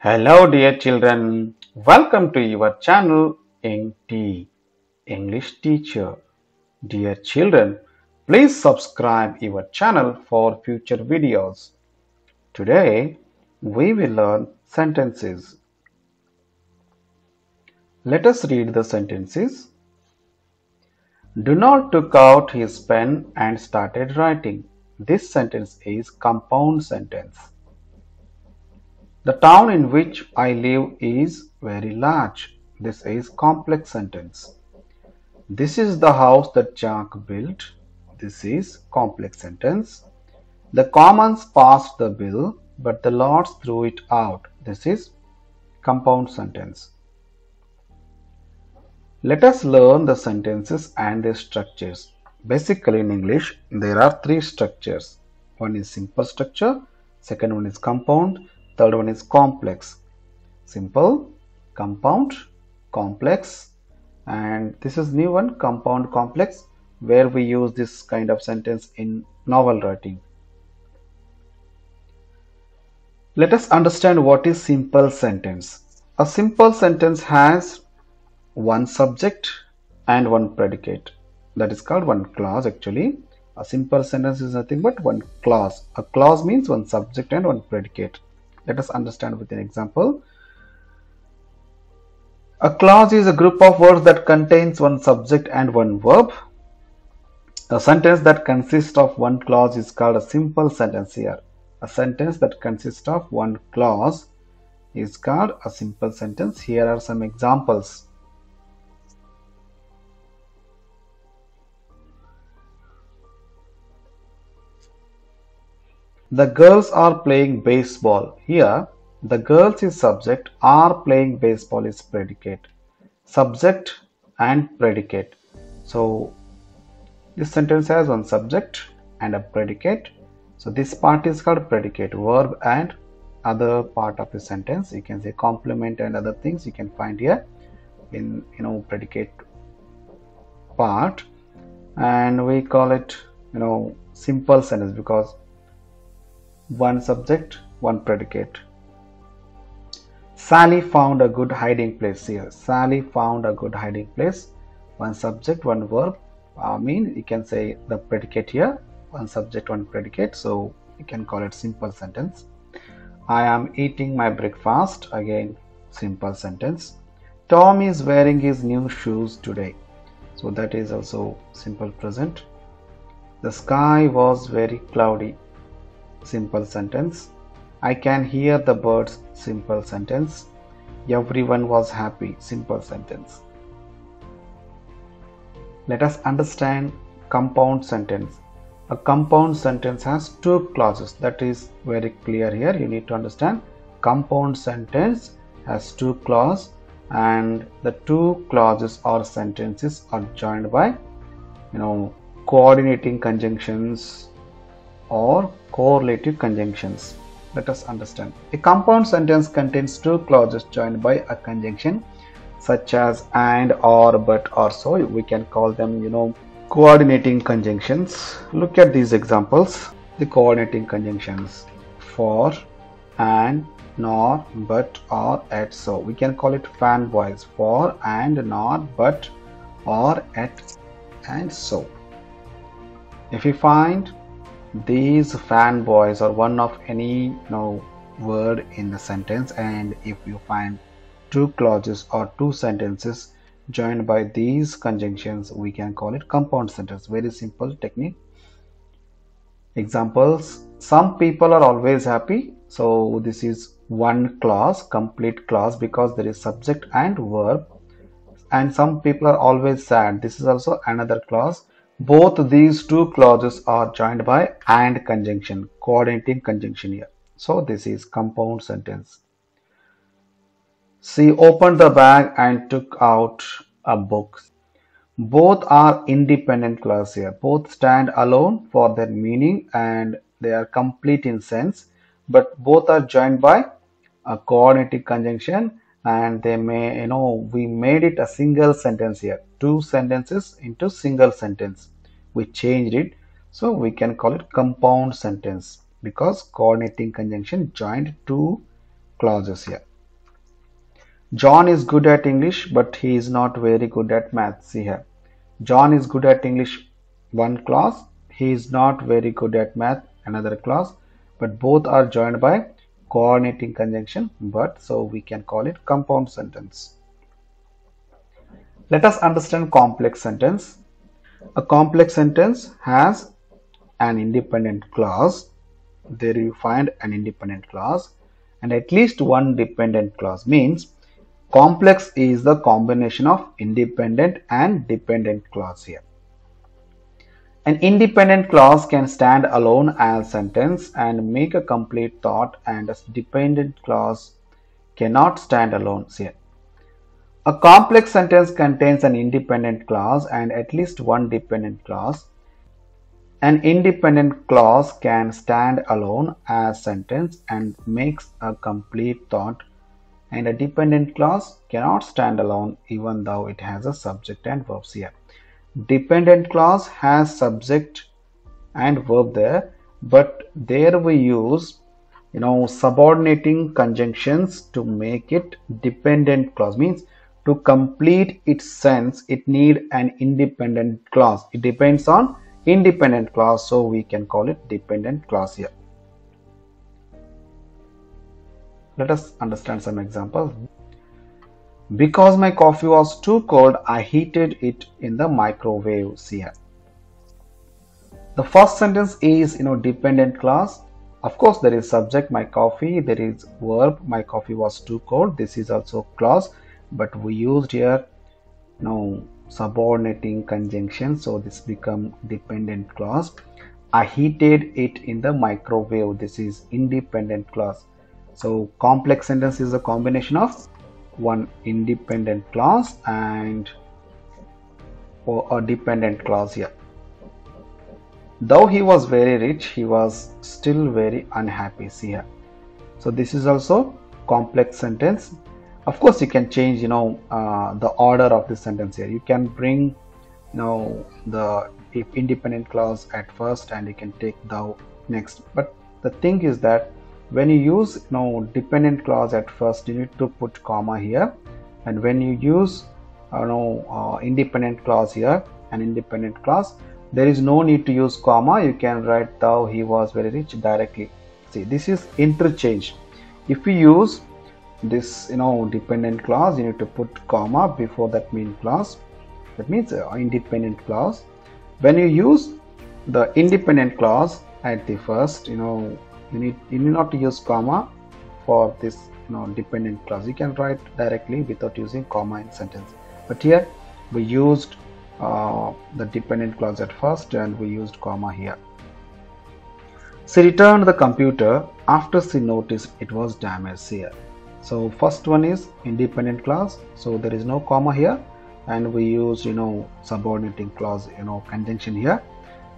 Hello dear children, welcome to your channel NT English Teacher. Dear children, please subscribe your channel for future videos. Today we will learn sentences. Let us read the sentences. Donald took out his pen and started writing. This sentence is compound sentence. The town in which I live is very large. This is complex sentence. This is the house that Jack built. This is complex sentence. The Commons passed the bill, but the Lords threw it out. This is compound sentence. Let us learn the sentences and their structures. Basically in English, there are three structures. One is simple structure, second one is compound, third one is complex. Simple, compound, complex, and this is new one, compound complex, where we use this kind of sentence in novel writing. Let us understand what is simple sentence. A simple sentence has one subject and one predicate. That is called one clause actually. A simple sentence is nothing but one clause. A clause means one subject and one predicate. Let us understand with an example. A clause is a group of words that contains one subject and one verb. A sentence that consists of one clause is called a simple sentence here. A sentence that consists of one clause is called a simple sentence. Here are some examples. The girls are playing baseball. Here, the girls is subject, are playing baseball is predicate. Subject and predicate. So, this sentence has one subject and a predicate. So, this part is called predicate, verb and other part of the sentence. You can say complement and other things you can find here in predicate part. And we call it simple sentence because one subject, one predicate. Sally found a good hiding place here. Sally found a good hiding place. One subject, one verb. You can say the predicate here. One subject, one predicate. So you can call it simple sentence. I am eating my breakfast. Again, simple sentence. Tom is wearing his new shoes today. So that is also simple present. The sky was very cloudy. Simple sentence. I can hear the birds. Simple sentence. Everyone was happy. Simple sentence. Let us understand compound sentence. A compound sentence has two clauses. That is very clear here. You need to understand compound sentence has two clauses and the two clauses or sentences are joined by coordinating conjunctions or correlative conjunctions. Let us understand. A compound sentence contains two clauses joined by a conjunction such as and, or, but, or so. We can call them coordinating conjunctions. Look at these examples. The coordinating conjunctions for, and, nor, but, or, at, so. We can call it fanboys for, and, nor, but, or, at, and so. If we find these fanboys are one of any word in the sentence, and if you find two clauses or two sentences joined by these conjunctions, we can call it compound sentence. Very simple technique. Examples: some people are always happy. So this is one clause, complete clause, because there is subject and verb. And some people are always sad. This is also another clause. Both these two clauses are joined by and conjunction, coordinating conjunction here. So this is compound sentence. She opened the bag and took out a book. Both are independent clauses here. Both stand alone for their meaning and they are complete in sense, but both are joined by a coordinating conjunction, and they may we made it a single sentence here. Two sentences into single sentence. We changed it, so we can call it compound sentence because coordinating conjunction joined two clauses here. John is good at English, but he is not very good at maths. See here. John is good at English one class. He is not very good at math another class. But both are joined by coordinating conjunction. But so we can call it compound sentence. Let us understand complex sentence. A complex sentence has an independent clause. There you find an independent clause and at least one dependent clause. Means complex is the combination of independent and dependent clause here. An independent clause can stand alone as sentence and make a complete thought, and a dependent clause cannot stand alone here. A complex sentence contains an independent clause and at least one dependent clause. An independent clause can stand alone as sentence and makes a complete thought, and a dependent clause cannot stand alone even though it has a subject and verbs here. Dependent clause has subject and verb there, but there we use subordinating conjunctions to make it dependent clause. Means to complete its sense it need an independent clause. It depends on independent clause, so we can call it dependent clause here. Let us understand some examples. Because my coffee was too cold, I heated it in the microwave here. The first sentence is dependent clause. Of course, there is subject my coffee, there is verb my coffee was too cold. This is also clause, but we used here subordinating conjunction, so this become dependent clause. I heated it in the microwave. This is independent clause. So complex sentence is a combination of one independent clause and a dependent clause here. Though he was very rich, he was still very unhappy. See here. So this is also complex sentence. Of course, you can change the order of the sentence here. You can bring the independent clause at first and you can take thou next. But the thing is that when you use dependent clause at first, you need to put comma here, and when you use independent clause here, an independent clause, there is no need to use comma. You can write though he was very rich directly. See, this is interchange. If we use this dependent clause, you need to put comma before that main clause. That means independent clause. When you use the independent clause at the first, you need not to use comma for this dependent clause. You can write directly without using comma in sentence, but here we used the dependent clause at first and we used comma here. She returned the computer after she noticed it was damaged here. So first one is independent clause, so there is no comma here, and we used subordinating clause conjunction here,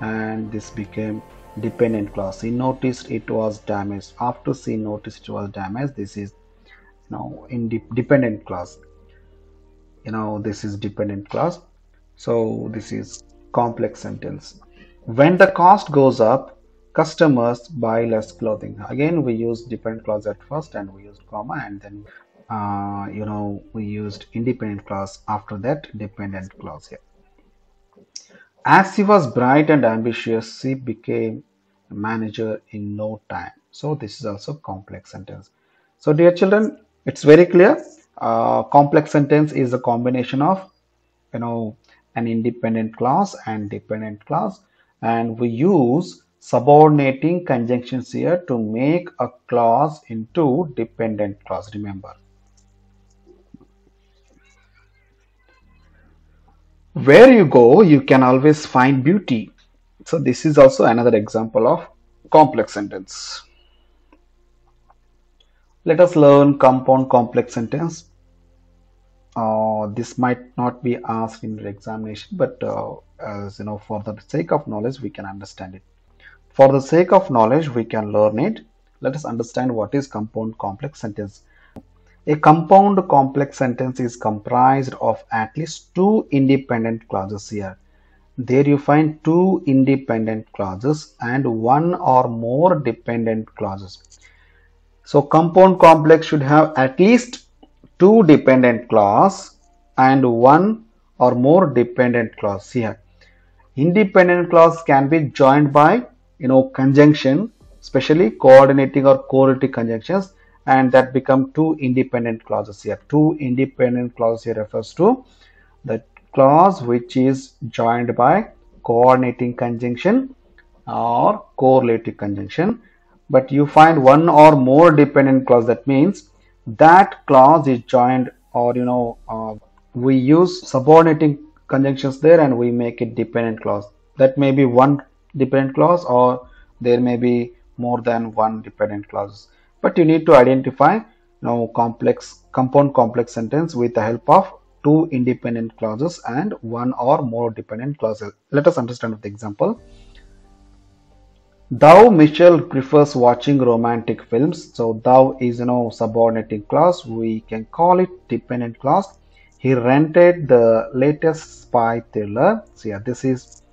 and this became dependent clause. She noticed it was damaged. After she noticed it was damaged, this is dependent clause. This is dependent clause. So this is complex sentence. When the cost goes up, customers buy less clothing. Again, we used dependent clause at first and we used comma, and then we used independent clause after that dependent clause here. As she was bright and ambitious, she became a manager in no time. So this is also complex sentence. So dear children, it's very clear. Complex sentence is a combination of an independent clause and dependent clause, and we use subordinating conjunctions here to make a clause into dependent clause. Remember, where you go, you can always find beauty. So this is also another example of complex sentence. Let us learn compound complex sentence. This might not be asked in the examination, but as for the sake of knowledge, we can understand it. For the sake of knowledge, we can learn it. Let us understand what is compound complex sentence. A compound complex sentence is comprised of at least two independent clauses here. There you find two independent clauses and one or more dependent clauses. So compound complex should have at least two dependent clause and one or more dependent clause. Here, independent clause can be joined by conjunction, especially coordinating or correlative conjunctions, and that become two independent clauses here. Two independent clauses here refers to the clause which is joined by coordinating conjunction or correlative conjunction. But you find one or more dependent clause, that means that clause is joined, or we use subordinating conjunctions there and we make it dependent clause. That may be one dependent clause, or there may be more than one dependent clause, but you need to identify complex compound complex sentence with the help of two independent clauses and one or more dependent clauses. Let us understand the example. Thou, Michelle, prefers watching romantic films. So thou is subordinating clause. We can call it dependent clause. He rented the latest spy thriller. So yeah, this is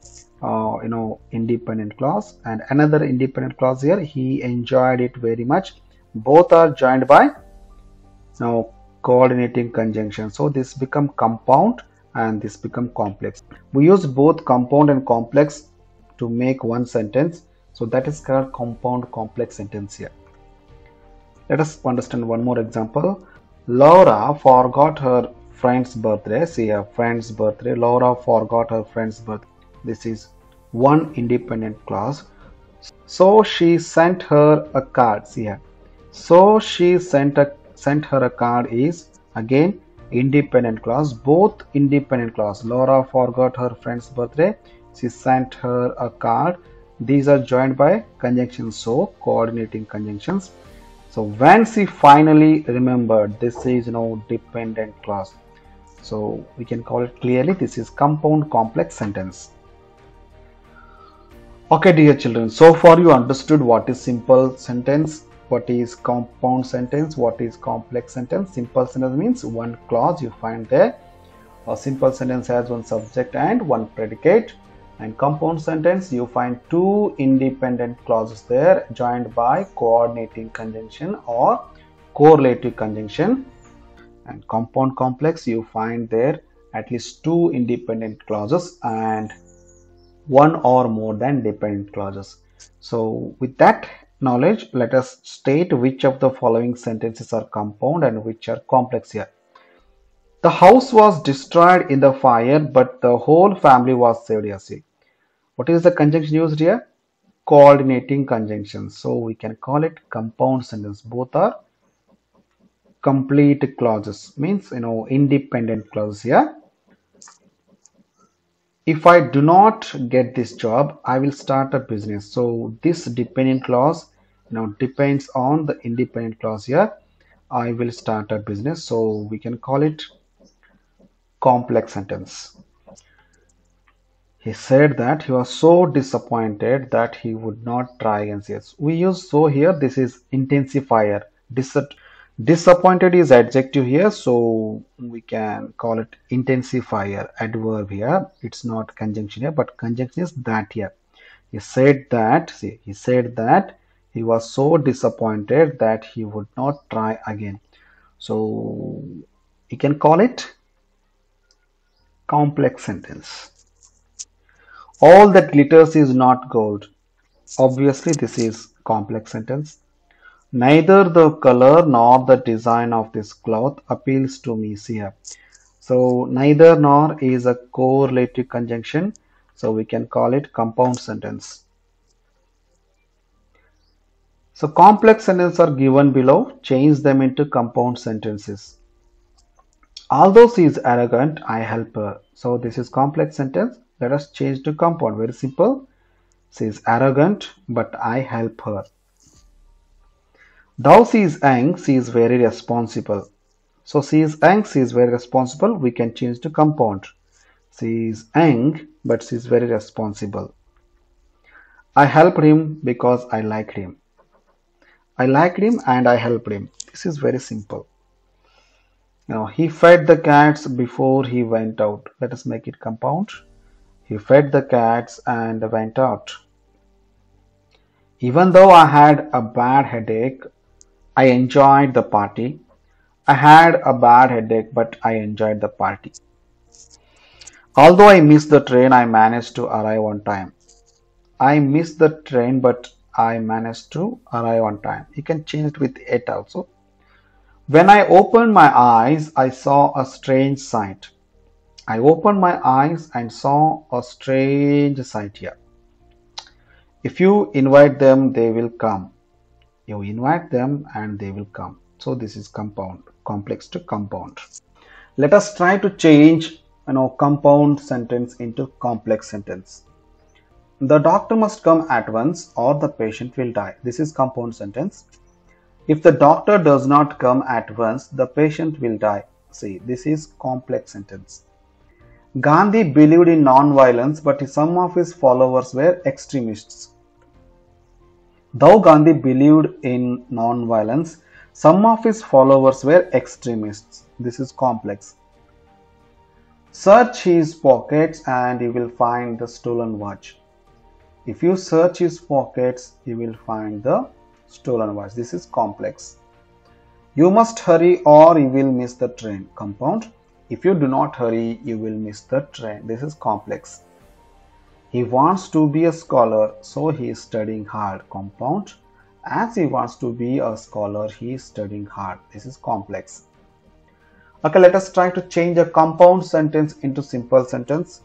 independent clause, and another independent clause here. He enjoyed it very much. Both are joined by now coordinating conjunction. So this become compound and this become complex. We use both compound and complex to make one sentence. So that is called compound complex sentence here. Let us understand one more example. Laura forgot her friend's birthday. See a friend's birthday. Laura forgot her friend's birthday. This is one independent clause. So she sent her a card. See here. So she sent her a card is again independent clause. Both independent clause. Laura forgot her friend's birthday. She sent her a card. These are joined by conjunctions, so coordinating conjunctions. So when she finally remembered, this is dependent clause. So we can call it clearly, this is compound complex sentence. Okay, dear children, so far you understood what is simple sentence, what is compound sentence, what is complex sentence. Simple sentence means one clause you find there. A simple sentence has one subject and one predicate. And compound sentence, you find two independent clauses there joined by coordinating conjunction or correlative conjunction. And compound complex, you find there at least two independent clauses and one or more than dependent clauses. So with that knowledge, let us state which of the following sentences are compound and which are complex here. The house was destroyed in the fire, but the whole family was saved. Yes. What is the conjunction used here? Coordinating conjunction. So we can call it compound sentence. Both are complete clauses. Means independent clauses here. If I do not get this job, I will start a business. So this dependent clause depends on the independent clause here. I will start a business. So we can call it complex sentence. He said that he was so disappointed that he would not try again. Yes, we use so here. This is intensifier. Disappointed is adjective here, so we can call it intensifier, adverb here. It's not conjunction here, but conjunction is that here. He said that. See, he said that he was so disappointed that he would not try again. So you can call it complex sentence. All that glitters is not gold. Obviously, this is complex sentence. Neither the color nor the design of this cloth appeals to me. See here. So neither nor is a correlative conjunction. So we can call it compound sentence. So complex sentences are given below. Change them into compound sentences. Although she is arrogant, I help her. So this is complex sentence. Let us change to compound. Very simple. She is arrogant, but I help her. Though she is young, she is very responsible. So she is young, she is very responsible. We can change to compound. She is young, but she is very responsible. I helped him because I liked him. I liked him and I helped him. This is very simple. He fed the cats before he went out. Let us make it compound. He fed the cats and went out. Even though I had a bad headache, I enjoyed the party. I had a bad headache, but I enjoyed the party. Although I missed the train, I managed to arrive on time. I missed the train, but I managed to arrive on time. You can change it with it also. When I opened my eyes, I saw a strange sight. I opened my eyes and saw a strange sight here. If you invite them, they will come. You invite them and they will come. So this is compound, complex to compound. Let us try to change compound sentence into complex sentence. The doctor must come at once or the patient will die. This is compound sentence. If the doctor does not come at once, the patient will die. See, this is complex sentence. Gandhi believed in non-violence, but some of his followers were extremists. Though Gandhi believed in non-violence, some of his followers were extremists. This is complex. Search his pockets and you will find the stolen watch. If you search his pockets, you will find the stolen watch. This is complex. You must hurry or you will miss the train. Compound. If you do not hurry, you will miss the train. This is complex. He wants to be a scholar, so he is studying hard. Compound. As he wants to be a scholar, he is studying hard. This is complex. Okay, let us try to change a compound sentence into simple sentence.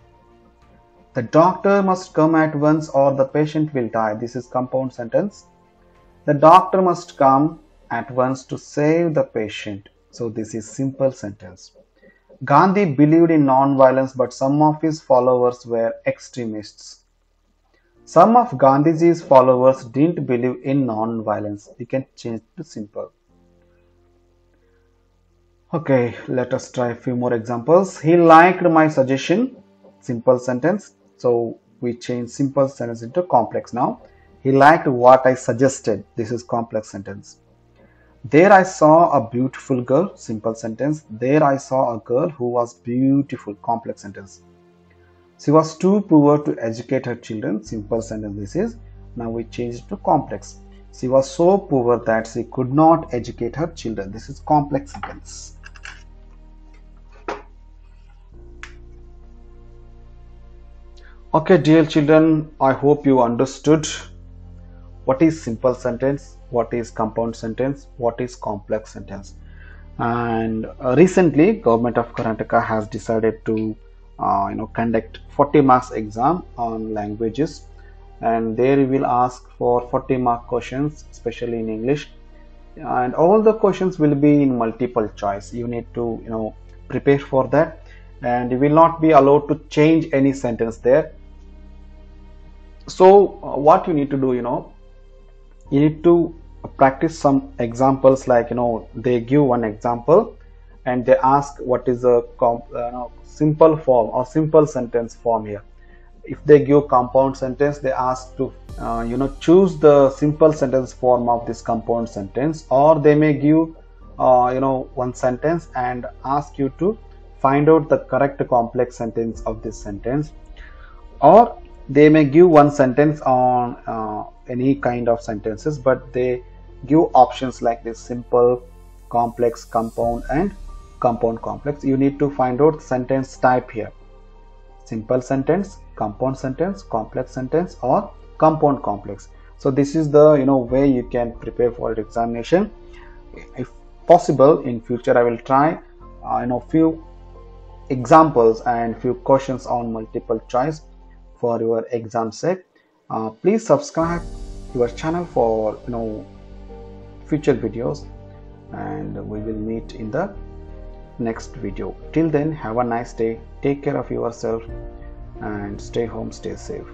The doctor must come at once or the patient will die. This is compound sentence. The doctor must come at once to save the patient. So this is simple sentence. Gandhi believed in non-violence, but some of his followers were extremists. Some of Gandhiji's followers didn't believe in non-violence. We can change to simple. Okay, let us try a few more examples. He liked my suggestion. Simple sentence. So we change simple sentence into complex now. He liked what I suggested. This is complex sentence. There I saw a beautiful girl. Simple sentence. There I saw a girl who was beautiful. Complex sentence. She was too poor to educate her children. Simple sentence this is. Now we change it to complex. She was so poor that she could not educate her children. This is complex sentence. Okay, dear children, I hope you understood what is simple sentence, what is compound sentence, what is complex sentence. And recently government of Karnataka has decided to conduct 40 marks exam on languages, and there we will ask for 40 mark questions, especially in English, and all the questions will be in multiple choice. You need to prepare for that, and you will not be allowed to change any sentence there. So what you need to do, you need to practice some examples, like they give one example and they ask what is a simple form or simple sentence form here. If they give compound sentence, they ask to choose the simple sentence form of this compound sentence, or they may give one sentence and ask you to find out the correct complex sentence of this sentence, or they may give one sentence on any kind of sentences, but they give options like this: simple, complex, compound, and compound complex. You need to find out sentence type here: simple sentence, compound sentence, complex sentence, or compound complex. So this is the way you can prepare for examination. If possible, in future I will try few examples and few questions on multiple choice for your exam sake. Please subscribe your channel for future videos, and we will meet in the next video. Till then, have a nice day, take care of yourself, and stay home, stay safe.